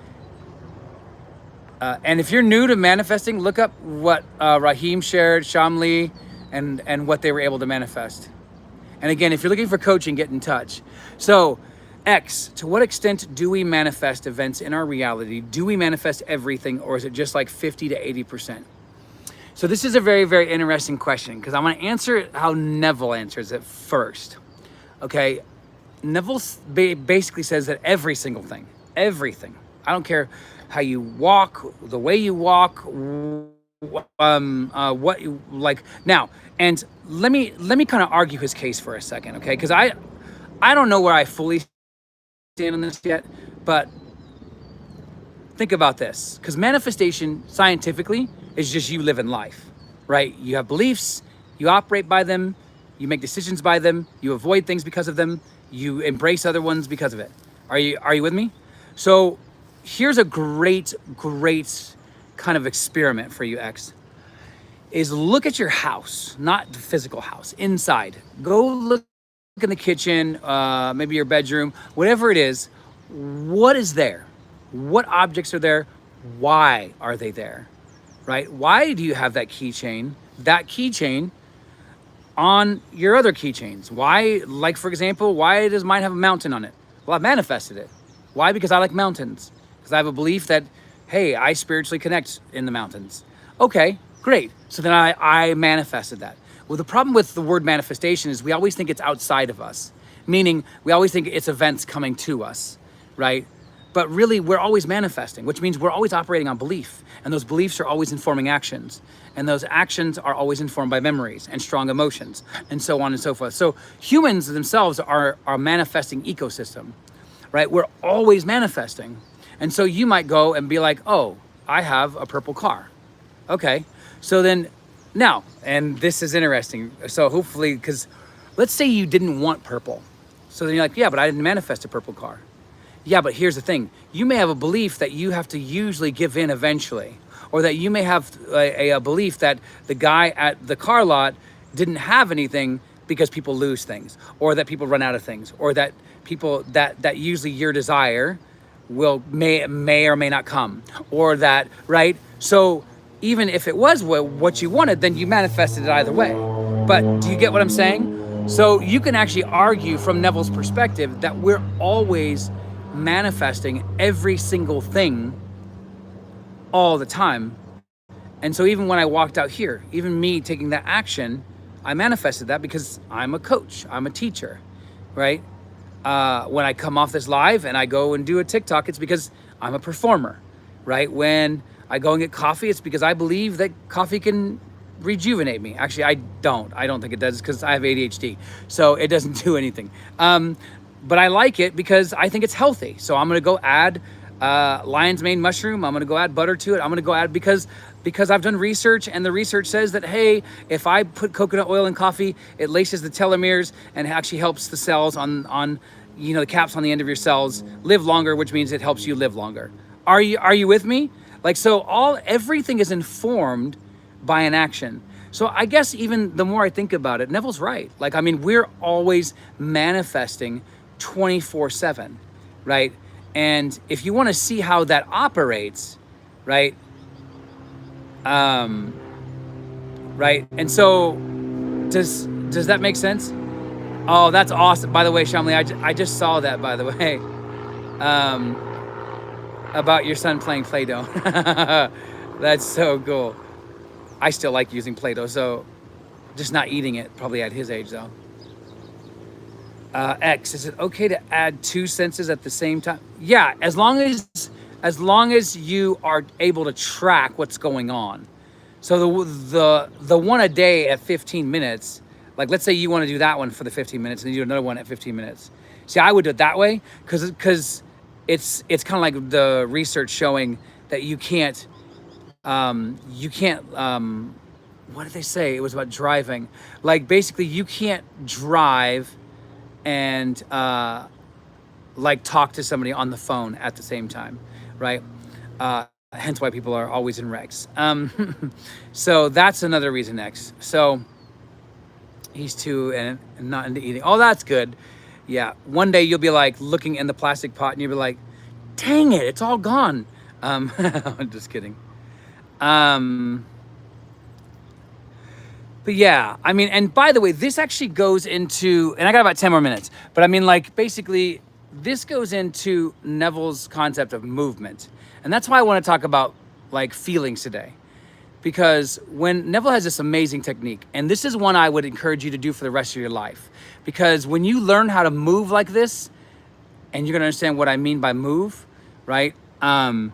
And if you're new to manifesting, look up what Raheem shared, Shamli, and what they were able to manifest. And again, if you're looking for coaching, get in touch. So, X, to what extent do we manifest events in our reality? Do we manifest everything, or is it just like 50 to 80%? So this is a very, very interesting question because I want to answer it how Neville answers it first. Okay, Neville basically says that every single thing, everything, I don't care how you walk, the way you walk, what you like. Now, and let me kind of argue his case for a second, okay? Because I don't know where I fully stand on this yet, but think about this. Because manifestation, scientifically, is just you living life, right? You have beliefs, you operate by them, you make decisions by them, you avoid things because of them, you embrace other ones because of it. Are you with me? So here's a great kind of experiment for you, X, is look at your house, not the physical house, inside. Go look in the kitchen, maybe your bedroom, whatever it is. What is there? What objects are there? Why are they there? Right? Why do you have that keychain? That keychain on your other keychains? Why, like for example, why does mine have a mountain on it? Well, I manifested it. Why? Because I like mountains. Because I have a belief that, hey, I spiritually connect in the mountains. Okay, great. So then I manifested that. Well, the problem with the word manifestation is we always think it's outside of us, meaning we always think it's events coming to us, right? But really, we're always manifesting, which means we're always operating on belief. And those beliefs are always informing actions. And those actions are always informed by memories and strong emotions, and so on and so forth. So humans themselves are a manifesting ecosystem, right? We're always manifesting. And so you might go and be like, oh, I have a purple car. Okay, so then now, and this is interesting. So hopefully, because let's say you didn't want purple. So then you're like, yeah, but I didn't manifest a purple car. Yeah, but here's the thing. You may have a belief that you have to usually give in eventually, or that you may have a belief that the guy at the car lot didn't have anything because people lose things, or that people run out of things, or that people that usually your desire may or may not come, or that, right? So even if it was what you wanted, then you manifested it either way. But do you get what I'm saying? So you can actually argue from Neville's perspective that we're always manifesting every single thing all the time. And so even when I walked out here, even me taking that action, I manifested that because I'm a coach, I'm a teacher, right? When I come off this live and I go and do a TikTok, it's because I'm a performer, right? When I go and get coffee, it's because I believe that coffee can rejuvenate me. Actually, I don't think it does, because I have ADHD, so it doesn't do anything. But I like it because I think it's healthy. So I'm gonna go add lion's mane mushroom. I'm gonna go add butter to it. I'm gonna go add, because I've done research, and the research says that, hey, if I put coconut oil in coffee, it laces the telomeres and actually helps the cells on the caps on the end of your cells live longer, which means it helps you live longer. Are you with me? Like, so everything is informed by an action. So I guess even the more I think about it, Neville's right. Like, I mean, we're always manifesting 24/7, right? And if you want to see how that operates, right? Right. And so does that make sense? Oh, that's awesome. By the way, Shamli, I just saw that, by the way, about your son playing Play-Doh. That's so cool. I still like using Play-Doh, so just not eating it, probably at his age, though. X, is it okay to add 2 senses at the same time? Yeah, as long as you are able to track what's going on. So the one a day at 15 minutes, like, let's say you want to do that one for the 15 minutes and then you do another one at 15 minutes. See, I would do it that way, because it's kind of like the research showing that you can't what did they say? It was about driving. Like, basically you can't drive and like talk to somebody on the phone at the same time, right? Hence why people are always in wrecks. So that's another reason, X. So he's 2 and not into eating. Oh, that's good. Yeah, one day you'll be like looking in the plastic pot and you'll be like, dang it, it's all gone. I'm just kidding. But yeah, I mean, and by the way, this actually goes into, and I got about 10 more minutes, but I mean, like, basically, this goes into Neville's concept of movement. And that's why I want to talk about, like, feelings today. Because when Neville has this amazing technique, and this is one I would encourage you to do for the rest of your life. Because when you learn how to move like this, and you're going to understand what I mean by move, right? You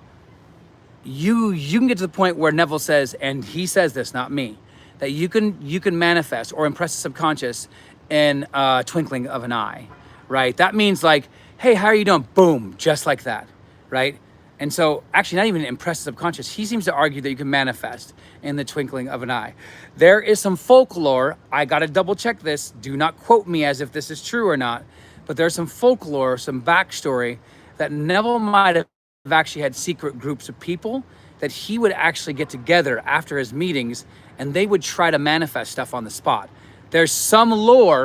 can get to the point where Neville says, and he says this, not me, that you can manifest or impress the subconscious in a twinkling of an eye, right? That means, like, hey, how are you doing? Boom, just like that, right? And so actually not even impress the subconscious. He seems to argue that you can manifest in the twinkling of an eye. There is some folklore. I got to double check this. Do not quote me as if this is true or not, but there's some folklore, some backstory that Neville might have actually had secret groups of people that he would actually get together after his meetings, and they would try to manifest stuff on the spot. There's some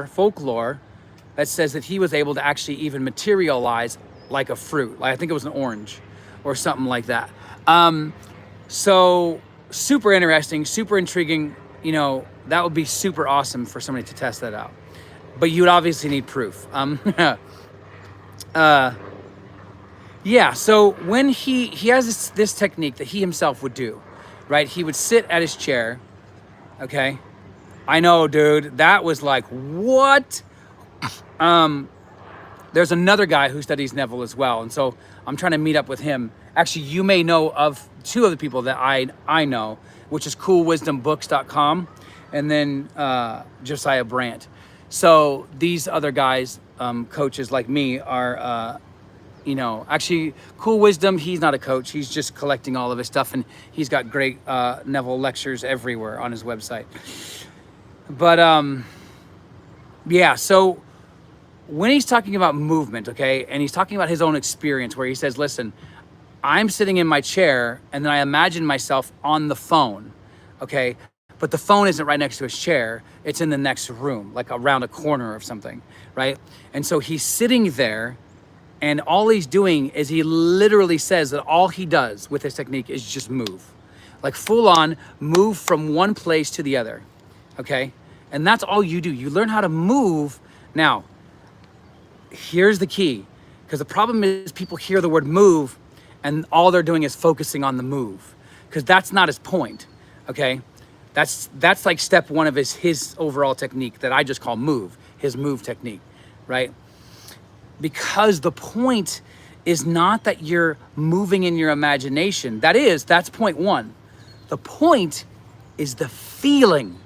folklore, that says that he was able to actually even materialize like a fruit. Like, I think it was an orange or something like that. So super interesting, super intriguing. You know, that would be super awesome for somebody to test that out. But you would obviously need proof. Yeah, so when he has this technique that he himself would do, right? He would sit at his chair, okay? I know, dude, that was like, what? There's another guy who studies Neville as well, and so I'm trying to meet up with him. Actually, you may know of 2 of the people that I know, which is coolwisdombooks.com and then Josiah Brandt. So these other guys, coaches like me, are actually Cool Wisdom, he's not a coach. He's just collecting all of his stuff, and he's got great Neville lectures everywhere on his website. But yeah, so when he's talking about movement, okay, and he's talking about his own experience where he says, listen, I'm sitting in my chair and then I imagine myself on the phone, okay, but the phone isn't right next to his chair. It's in the next room, like around a corner of something, right? And so he's sitting there, and all he's doing is he literally says that all he does with his technique is just move. Like, full on move from one place to the other, okay? And that's all you do. You learn how to move. Now, here's the key, because the problem is people hear the word move and all they're doing is focusing on the move, because that's not his point, okay? That's like step 1 of his overall technique that I just call move, his move technique, right? Because the point is not that you're moving in your imagination. That's point one. The point is the feeling,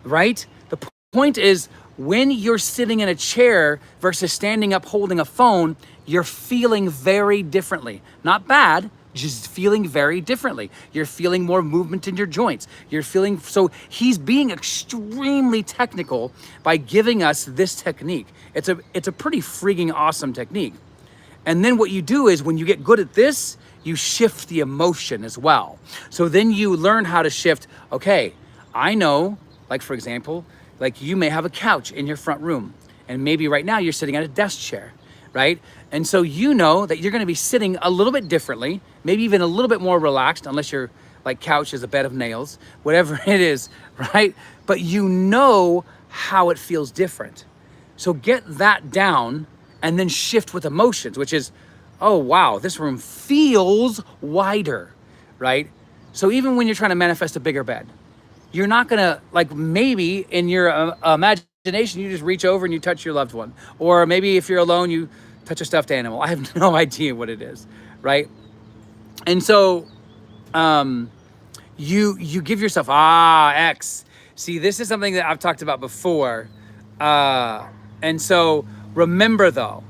right? The point is when you're sitting in a chair versus standing up holding a phone, you're feeling very differently. Not bad, just feeling very differently. You're feeling more movement in your joints. So he's being extremely technical by giving us this technique. It's a pretty freaking awesome technique. And then what you do is when you get good at this, you shift the emotion as well. So then you learn how to shift, okay, I know, like for example, like you may have a couch in your front room and maybe right now you're sitting at a desk chair, right? And so you know that you're gonna be sitting a little bit differently, maybe even a little bit more relaxed, unless your like couch is a bed of nails, whatever it is, right? But you know how it feels different. So get that down and then shift with emotions, which is, oh wow, this room feels wider, right? So even when you're trying to manifest a bigger bed, you're not gonna, like maybe in your imagination, you just reach over and you touch your loved one. Or maybe if you're alone, you touch a stuffed animal. I have no idea what it is, right? And so you give yourself, X. See, this is something that I've talked about before. And so remember though,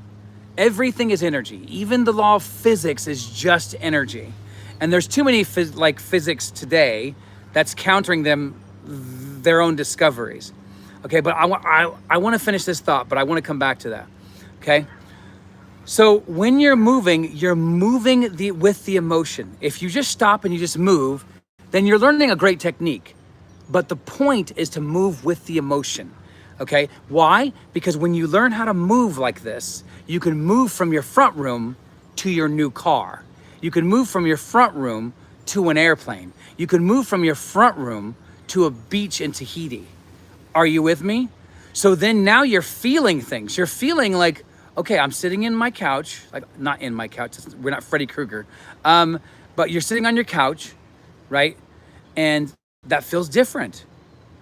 everything is energy. Even the law of physics is just energy. And there's too many physics today that's countering their own discoveries. Okay, but I want to finish this thought, but I want to come back to that. Okay, so when you're moving with the emotion. If you just stop and you just move, then you're learning a great technique. But the point is to move with the emotion. Okay, why? Because when you learn how to move like this, you can move from your front room to your new car. You can move from your front room to an airplane. You can move from your front room to a beach in Tahiti. Are you with me? So then now you're feeling things. You're feeling like, okay, I'm sitting in my couch, like not in my couch, we're not Freddy Krueger, but you're sitting on your couch, right? And that feels different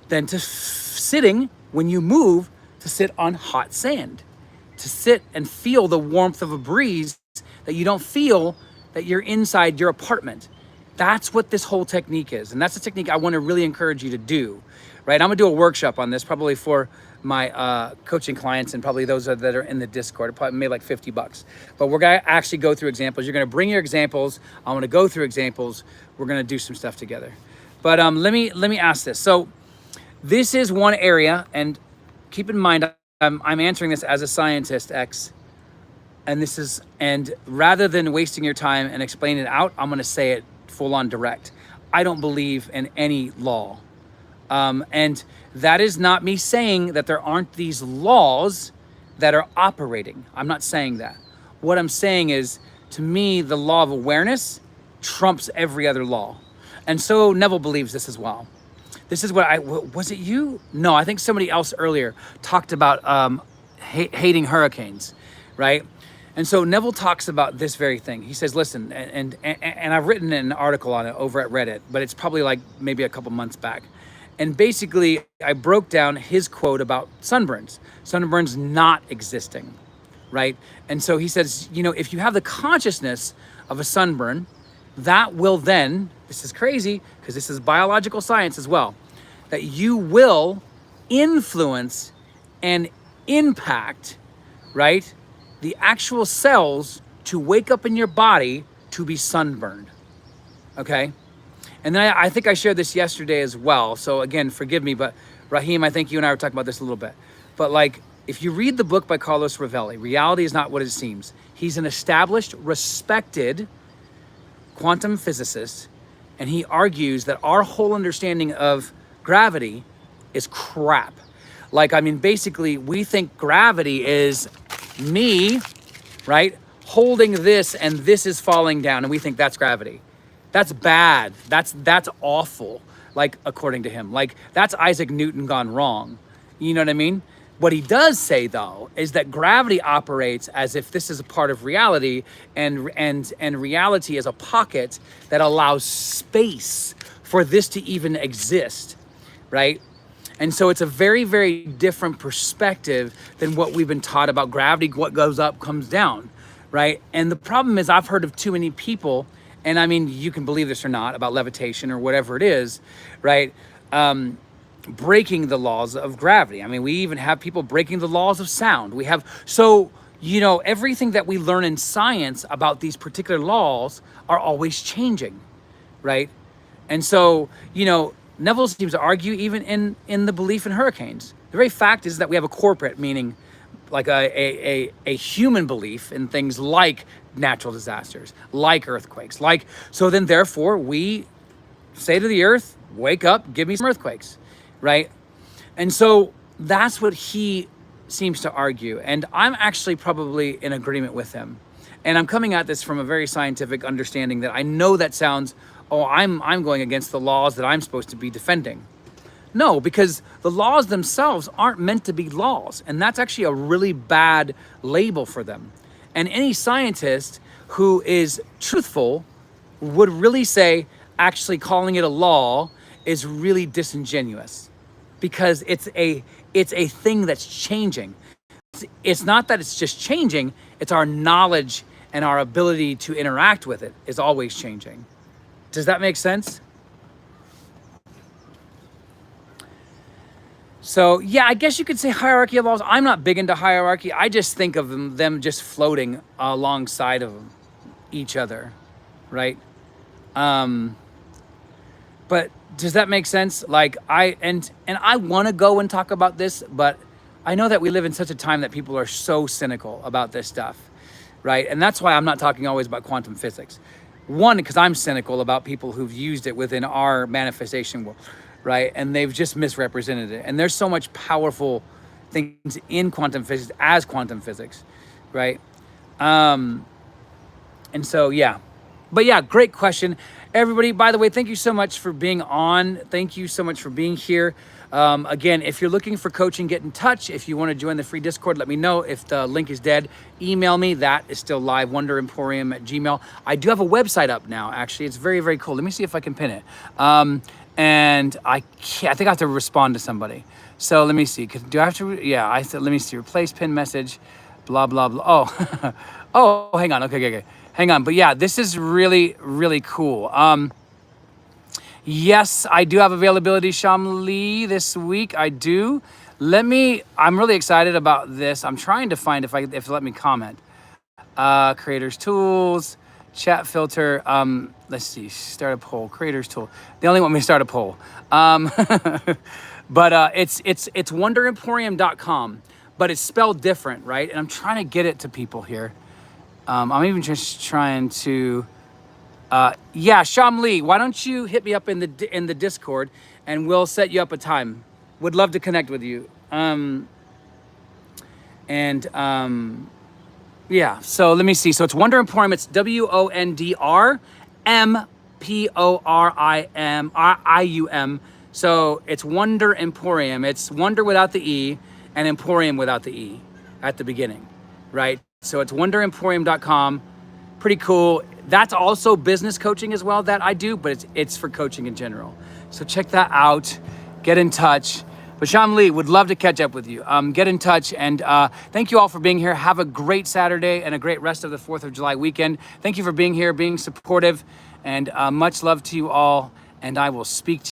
than sitting when you move to sit on hot sand, to sit and feel the warmth of a breeze that you don't feel that you're inside your apartment. That's what this whole technique is. And that's the technique I want to really encourage you to do, right? I'm gonna do a workshop on this probably for my coaching clients and probably those that are in the Discord. It probably made like $50. But we're gonna actually go through examples. You're gonna bring your examples. I'm gonna go through examples. We're gonna do some stuff together. But let me ask this. So this is one area, and keep in mind, I'm answering this as a scientist, X. And rather than wasting your time and explaining it out, I'm gonna say it full on direct. I don't believe in any law. And that is not me saying that there aren't these laws that are operating. I'm not saying that. What I'm saying is, to me, the law of awareness trumps every other law. And so Neville believes this as well. This is what was it you? No, I think somebody else earlier talked about hating hurricanes, right? And so Neville talks about this very thing. He says, listen, and I've written an article on it over at Reddit, but it's probably like maybe a couple months back. And basically, I broke down his quote about sunburns not existing, right? And so he says, you know, if you have the consciousness of a sunburn, that will then, this is crazy, because this is biological science as well, that you will influence and impact, right, the actual cells to wake up in your body to be sunburned, okay? And then I think I shared this yesterday as well. So again, forgive me, but Raheem, I think you and I were talking about this a little bit. But like, if you read the book by Carlos Ravelli, Reality is Not What It Seems. He's an established, respected quantum physicist, and he argues that our whole understanding of gravity is crap. Like, I mean, basically, we think gravity is me, right, holding this, and this is falling down, and we think that's gravity. That's bad. That's awful, like, according to him. Like, that's Isaac Newton gone wrong. You know what I mean? What he does say, though, is that gravity operates as if this is a part of reality, and reality is a pocket that allows space for this to even exist, right? And so it's a very, very different perspective than what we've been taught about gravity. What goes up comes down, right? And the problem is I've heard of too many people, and I mean, you can believe this or not, about levitation or whatever it is, right? Breaking the laws of gravity. I mean, we even have people breaking the laws of sound. We have, so, everything that we learn in science about these particular laws are always changing, right? And so, Neville seems to argue even in the belief in hurricanes. The very fact is that we have a corporate, meaning like a human belief in things like natural disasters, like earthquakes, so then therefore we say to the earth, wake up, give me some earthquakes, right? And so that's what he seems to argue. And I'm actually probably in agreement with him. And I'm coming at this from a very scientific understanding that I know that sounds, oh, I'm going against the laws that I'm supposed to be defending. No, because the laws themselves aren't meant to be laws. And that's actually a really bad label for them. And any scientist who is truthful would really say actually calling it a law is really disingenuous, because it's a thing that's changing. It's not that it's just changing, it's our knowledge and our ability to interact with it is always changing. Does that make sense? So yeah, I guess you could say hierarchy of laws. I'm not big into hierarchy. I just think of them just floating alongside of each other, right? But does that make sense? Like I want to go and talk about this, but I know that we live in such a time that people are so cynical about this stuff, right? And that's why I'm not talking always about quantum physics. One, because I'm cynical about people who've used it within our manifestation world, right? And they've just misrepresented it. And there's so much powerful things in quantum physics as quantum physics, right? And so, yeah. But yeah, great question. Everybody, by the way, thank you so much for being on. Thank you so much for being here. Again, if you're looking for coaching, get in touch. If you want to join the free Discord, let me know. If the link is dead, email me. That is still live, wonderemporium@gmail.com. I do have a website up now, actually. It's very, very cool. Let me see if I can pin it. And I think I have to respond to somebody. So let me see. Do I have to? Yeah, let me see. Replace pin message, blah, blah, blah. Oh, oh, hang on. Okay. Hang on. But yeah, this is really, really cool. Yes, I do have availability, Shamli, this week. I do. I'm really excited about this. I'm trying to find if it let me comment. Creators tools, chat filter. Let's see, start a poll, creators tool. They only want me to start a poll. But it's wonderemporium.com, but it's spelled different, right? And I'm trying to get it to people here. I'm even just trying to, yeah, Shamli, why don't you hit me up in the Discord and we'll set you up a time. Would love to connect with you. Yeah, so let me see. So it's Wonder Emporium. It's WONDRMPORIUM. So it's Wonder Emporium. It's Wonder without the E and Emporium without the E at the beginning, right? So it's wonderemporium.com. Pretty cool. That's also business coaching as well that I do, but it's for coaching in general. So check that out. Get in touch. But Shamli, would love to catch up with you. Get in touch, and thank you all for being here. Have a great Saturday and a great rest of the 4th of July weekend. Thank you for being here, being supportive, and much love to you all, and I will speak to you